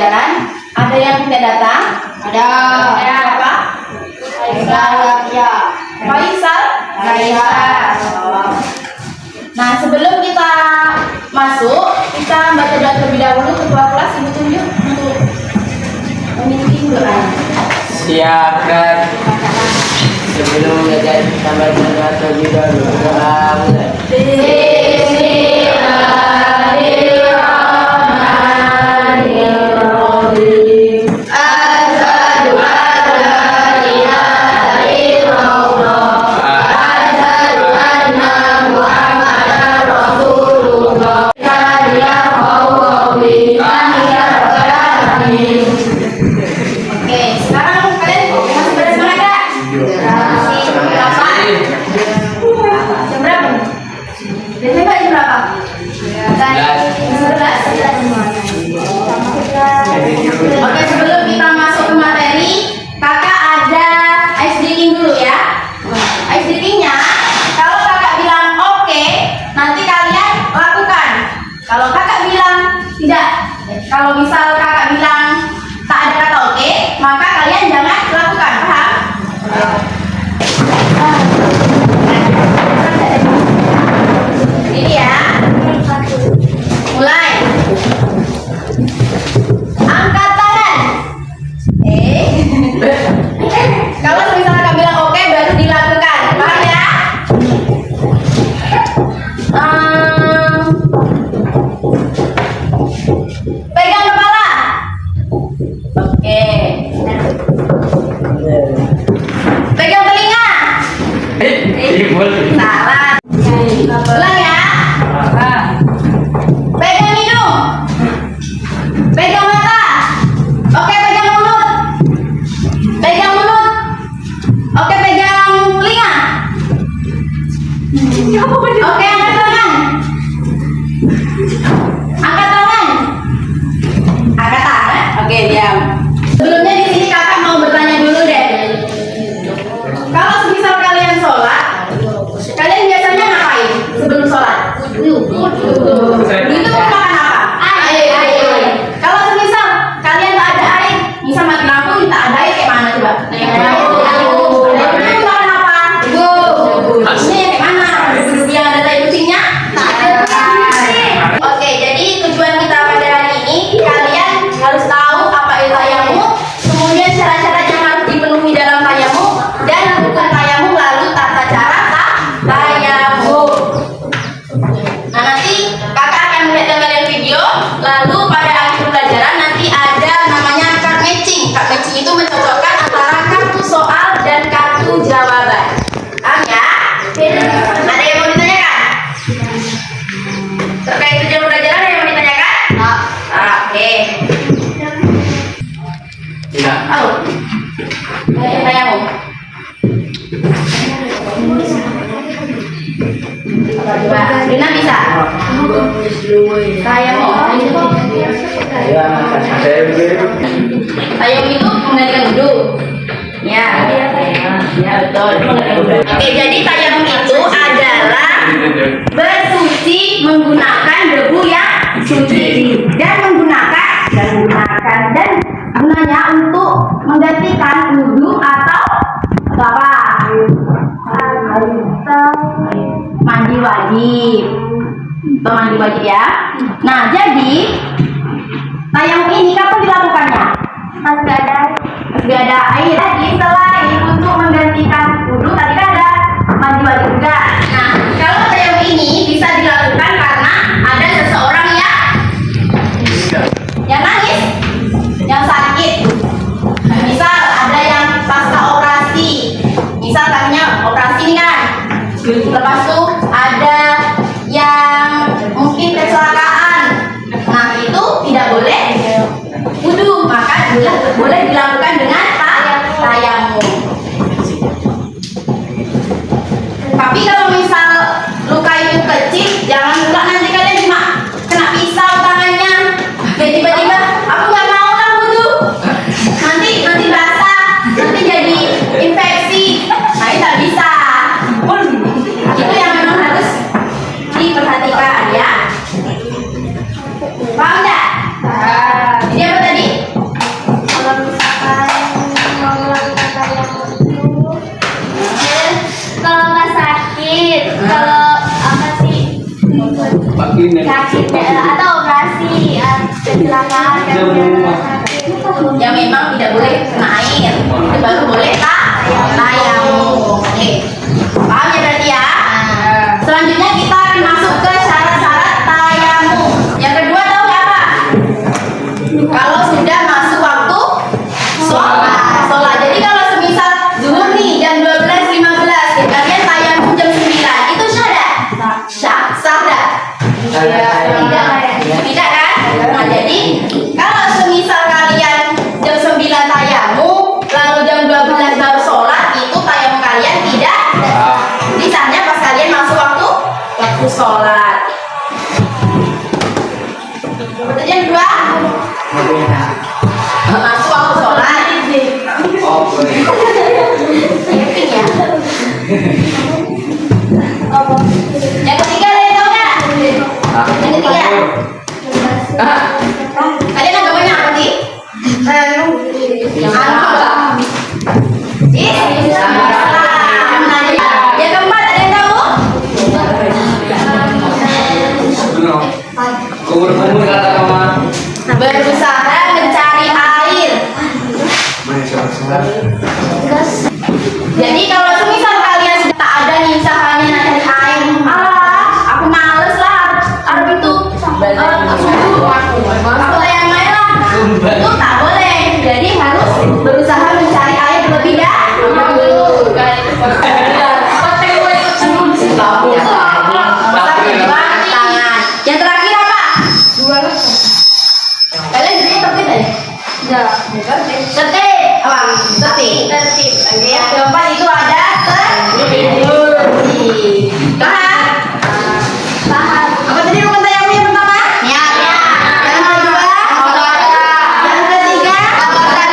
pembelajaran. Ada yang tidak datang? Ada. Siapa? Ya. Faisal? Faisal. Nah, sebelum kita masuk, kita baca doa terlebih dahulu. Ketua kelas Ibu tunjuk untuk memimpin doa. Siapkan. Sebelum belajar kita baca doa terlebih dahulu. Doa mulai. Oke, sekarang kalian masih bersemangat gak? Jam berapa? Biasanya jam berapa? Oke, sebelum kita masuk ke materi, kakak ada ice drinking dulu ya. Ice drinkingnya, kalau kakak bilang oke, nanti kalian lakukan. Kalau kakak bilang tidak, kalau misal kakak bilang tak ada kata oke, maka kalian jangan lakukan, paham? Ini ya. Mulai. Angkat tangan. Kalau misalnya kakak bilang oke, baru dilakukan, paham ya? Pegang kepala. Oke. Pegang telinga. Salah. Ulang ya. Pegang hidung. Pegang mata. Oke, pegang mulut. Pegang mulut. Oke, pegang telinga. Oke, angkat tangan. Angkat tangan. Angkat tangan. Oke, diam. Sebelumnya di sini kakak mau bertanya dulu deh. Kalau misal kalian sholat, kalian biasanya ngapain sebelum sholat? Wudu itu makan apa? Air. Kalau misal kalian tak ada air, misal mati lampu, tak ada air kayak mana coba? Itu makan apa? Ini kayak mana? Yang ada tai kucingnya? Tak ada. Oke, jadi tujuan kita pada hari ini, kalian harus tahu apa itu tayamum, kemudian syarat-syarat yang harus dipenuhi dalam tayamum, dan rukun tayamum, lalu tata cara tayamum. Nah, nanti kakak akan melihat kalian video, lalu pada akhir pembelajaran nanti ada namanya card matching. Card matching itu mencocokkan antara kartu soal dan kartu jawaban. Paham ya? Ada yang mau ditanyakan? Terkait tujuan pembelajaran ada yang mau ditanyakan? Oke. Tidak. Tahu? Tayamum. Coba, Rina bisa? Tayamum. Tayamum itu menggantikan wudu. Ya, betul. Oke, jadi tayamum itu adalah bersuci menggunakan debu yang suci dan gunanya untuk menggantikan wudu atau apa? Mandi wajib. Atau mandi wajib ya. Nah, jadi tayamum ini kapan dilakukannya? Pas gak ada air. Jadi selain untuk menggantikan wudu, tadi kan ada mandi wajib juga. Nah, kalau tayamum ini bisa dilakukan karena ada seseorang yang nangis, yang sakit. Misal ada yang pasca operasi. Misal katanya operasi ini kan. Lepas itu ada yang mungkin kecelakaan. Nah, itu tidak boleh wudu, maka boleh dilakukan dengan tayamum. Tapi kalau misal luka itu kecil, jangan lupa nanti kalian cuma kena pisau tangannya. Kayak tiba-tiba aku nggak mau lah wudu. Nanti basah, nanti jadi infeksi. Nah, itu tak bisa. Itu yang memang harus diperhatikan ya. Paham nggak? Jadi apa tadi? Masuk waktu sholat. Oh, boleh. Camping ya. Yang ketiga ada yang tahu nggak? Yang ketiga. Kalian agamanya apa sih? Islam. Yang keempat ada yang tahu? Kumur-kumur kata kamu. Berusaha mencari air. Jadi kalau semisal kalian sudah tak ada nih usahanya cari air, aku males lah, harus itu, aku yang main lah, itu tak boleh. Jadi harus berusaha mencari air terlebih dahulu. Tangan. Yang terakhir apa? Kalian jadi tertib ya? Tertib. Apa? Tertib. Oke, yang keempat itu ada tertib. Tahan. Apa tadi rukun tayamum yang pertama? Niat. Yang kedua? Yang ketiga? Yang keempat?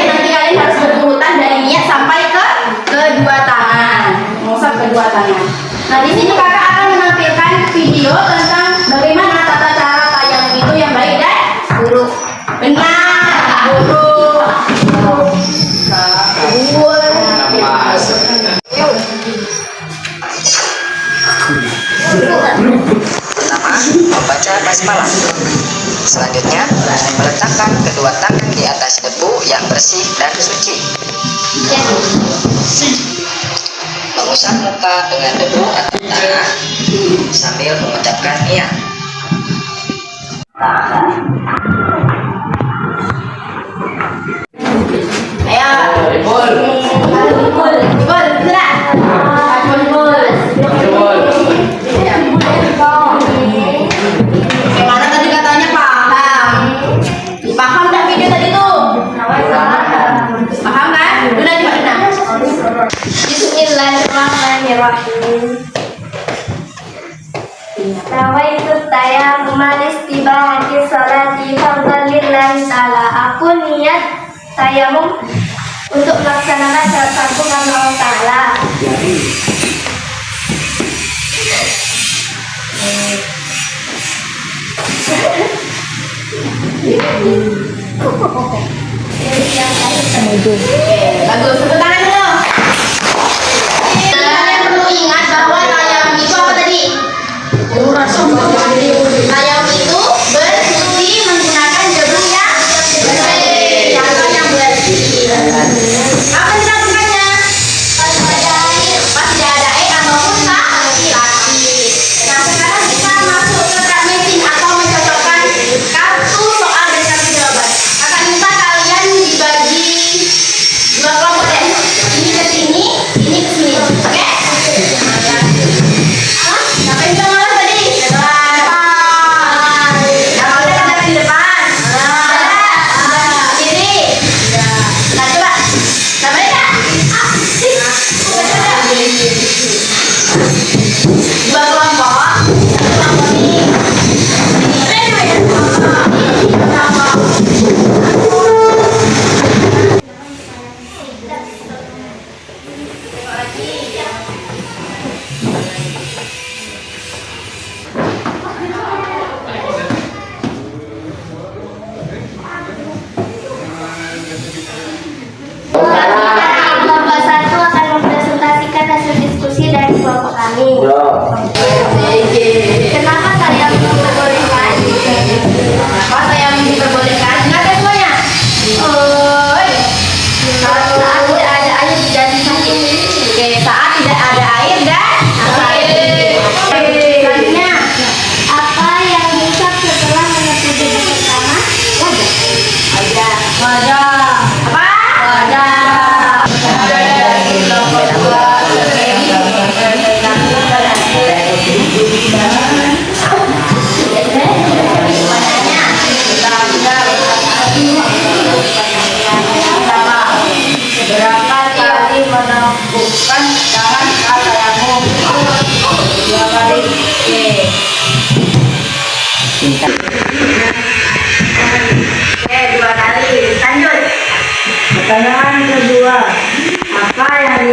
Nanti kalian harus berurutan dari niat sampai ke kedua tangan. Mengusap kedua tangan. Nah, di sini kakak akan menampilkan video tentang bagaimana tata cara tayamum itu yang baik dan buruk. Benar, buruk. Pertama, membaca basmalah. Selanjutnya, meletakkan kedua tangan di atas debu yang bersih dan suci. Mengusap muka dengan debu atau tangan sambil mengucapkan niat. Ayo. Bol. Bol, gerak. Gimana tadi katanya paham? Paham dah video tadi tuh? Paham kan? Udah gimana? Bismillahirrahmanirrahim. Nawaitu tayammum istibahati sholati fardhan lillahi ta'ala. Aku niat tayamum untuk melaksanakan salat fardu karena Allah Ta'ala. Bagus, tepuk tangan dulu. Kalian perlu ingat bahwa tayamum itu apa tadi? Tayamum itu bersuci menggunakan debu yang bersih, tangan yang bersih. Apa dilakukannya? Pas tidak ada air ataupun laki-laki. Nah, sekarang kita masuk ke trap mesin atau mencocokkan kartu soal dan kartu jawaban. Kakak minta kalian dibagi dua kelompok ya.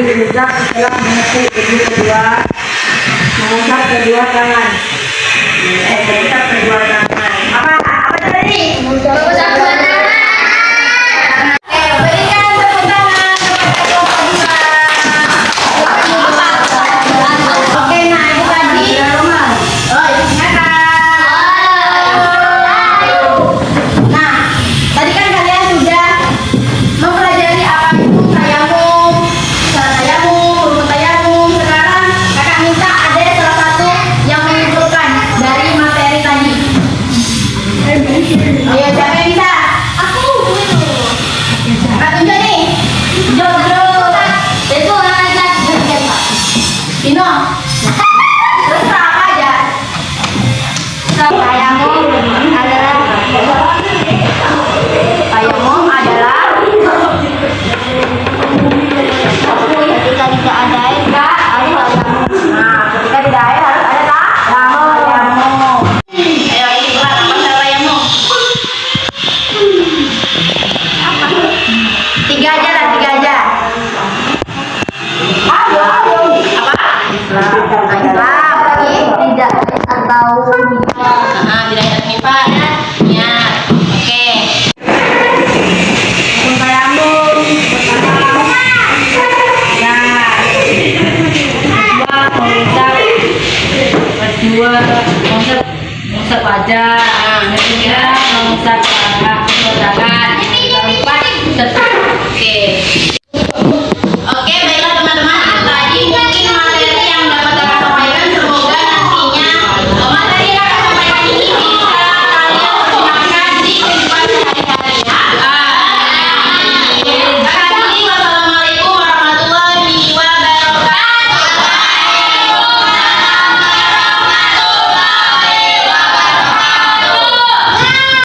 berucap setelah menepuk kedua kedua, mengangkat kedua tangan. Mengangkat kedua tangan. Apa tadi? Mengucap kedua tangan. Berikan tepuk tangan kepada Oke, nah itu tadi. Oh, ingatan. Nah, tadi kan kalian sudah mempelajari apa itu tayamum, salat tayamum, rukun tayamum. Sekarang kakak minta ada salah satu yang menyimpulkan dari materi tadi. Ayo, siapa yang bisa? Aku Kakak tunjuk nih. Jodro. itu azab berjamaah. Pino. Terus apa aja? Tayamum adalah Ketika tidak ada air, ada tayamum. nah, ketika tidak air harus ada tayamum. Ayo ini buat masalah tayamum. Tiga aja lah, tiga aja. Apa? Islam lagi Tidak atau tidak ada penimpa ya. Oke. Rukun tayamum pertama. Ya. Kedua mengusap wajah. Ketiga mengusap tangan. Keempat tetap. Oke.